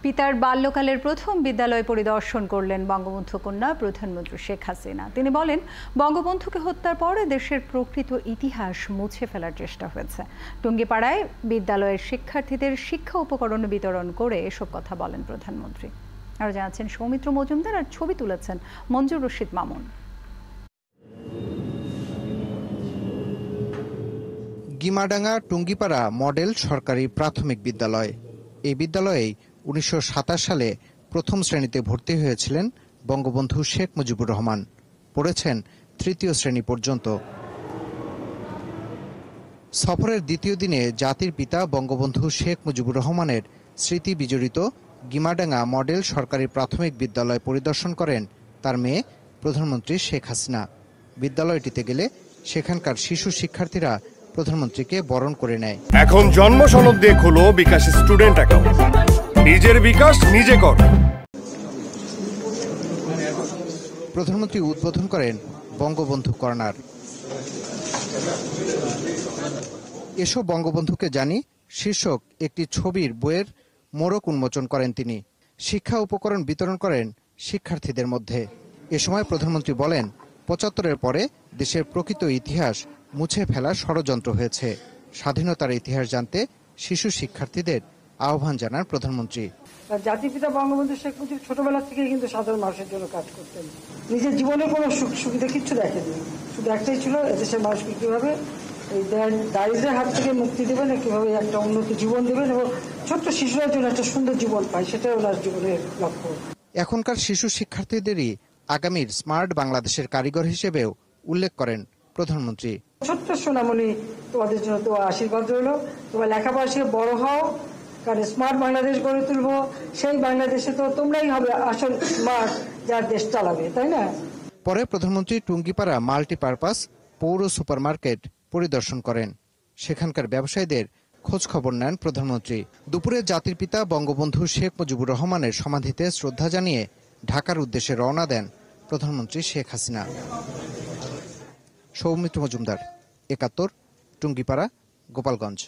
পিতার বাল্যকালের প্রথম বিদ্যালয় পরিদর্শন করলেন বঙ্গবন্ধু কন্যা প্রধানমন্ত্রী শেখ হাসিনা। তিনি বলেন, বঙ্গবন্ধুকে হত্যার পর দেশের প্রকৃত ইতিহাস মুছে ফেলার চেষ্টা হয়েছে। টুঙ্গিপাড়ায় বিদ্যালয়ের শিক্ষার্থীদের শিক্ষা উপকরণ বিতরণ করে এসব কথা বলেন প্রধানমন্ত্রী। আরও জানাচ্ছেন সৌমিত্র মজুমদার, আর ছবি তুলেছেন মঞ্জুর রশিদ মামুন। গিমাডাঙ্গা টুঙ্গিপাড়া মডেল সরকারি প্রাথমিক বিদ্যালয়। এই বিদ্যালয়ে 1927 সালে প্রথম শ্রেণীতে ভর্তি হয়েছিলেন বঙ্গবন্ধু শেখ মুজিবুর রহমান। পড়েছেন তৃতীয় শ্রেণী পর্যন্ত। সফরের দ্বিতীয় দিনে জাতির পিতা বঙ্গবন্ধু শেখ মুজিবুর রহমানের স্মৃতি বিজড়িত গিমাডাঙ্গা মডেল সরকারি প্রাথমিক বিদ্যালয় পরিদর্শন করেন তার মেয়ে প্রধানমন্ত্রী শেখ হাসিনা। বিদ্যালয়টিতে গেলে সেখানকার শিশু শিক্ষার্থীরা প্রধানমন্ত্রীকে বরণ করে নেয়। এখন জন্ম সনদ দিয়ে খোলো বিকাশ স্টুডেন্ট অ্যাকাউন্ট। নিজের বিকাশ নিজে কর। প্রধানমন্ত্রী উদ্বোধন করেন বঙ্গবন্ধু কর্নার। এসো বঙ্গবন্ধুকে জানি শীর্ষক একটি ছবির বইয়ের মোড়ক উন্মোচন করেন তিনি। শিক্ষা উপকরণ বিতরণ করেন শিক্ষার্থীদের মধ্যে। এ সময় প্রধানমন্ত্রী বলেন, ৭৫-এর পরে দেশের প্রকৃত ইতিহাস মুছে ফেলার ষড়যন্ত্র হয়েছে। স্বাধীনতার ইতিহাস জানতে শিশু শিক্ষার্থীদের আহ্বান জানান প্রধানমন্ত্রী। জাতির পিতা বঙ্গবন্ধু শেখ মুজিব ছোটবেলা থেকে কিন্তু সাধারণ মানুষের জন্য কাজ করতেন। নিজের জীবনে কোনো সুখ সুবিধা কিচ্ছু দেখেনি, শুধু একটাই ছিল, এদেশের মানুষকে কিভাবে এই দারিদ্র্যের হাত থেকে মুক্তি দেবেন, কিভাবে একটা উন্নত জীবন দেবেন এবং ছোট্ট শিশুরা জন্য একটা সুন্দর জীবন পায়, সেটাই ওনার জীবনের লক্ষ্য। এখনকার শিশু শিক্ষার্থীদেরই আগামীর স্মার্ট বাংলাদেশের কারিগর হিসেবেও উল্লেখ করেন প্রধানমন্ত্রী। ছোট্ট সোনামণি, তোমাদের জন্য তো আশীর্বাদ রইল। তোমার লেখাপড়া শিখে বড় হও, কারণ স্মার্ট বাংলাদেশ গড়ে তুলবো। সেই বাংলাদেশে তো তোমরাই হবে আসল স্মার্ট, যার দেশ চালাবে, তাই না? পরে প্রধানমন্ত্রী টুঙ্গিপাড়া মাল্টিপারপাস পৌর সুপারমার্কেট পরিদর্শন করেন। সেখানকার ব্যবসায়ীদের খোঁজ খবর নেন প্রধানমন্ত্রী। দুপুরে জাতির পিতা বঙ্গবন্ধু শেখ মুজিবুর রহমানের সমাধিতে শ্রদ্ধা জানিয়ে ঢাকার উদ্দেশ্যে রওনা দেন প্রধানমন্ত্রী শেখ হাসিনা। সৌমিত্র মজুমদার, ৭১, টুঙ্গিপাড়া, গোপালগঞ্জ।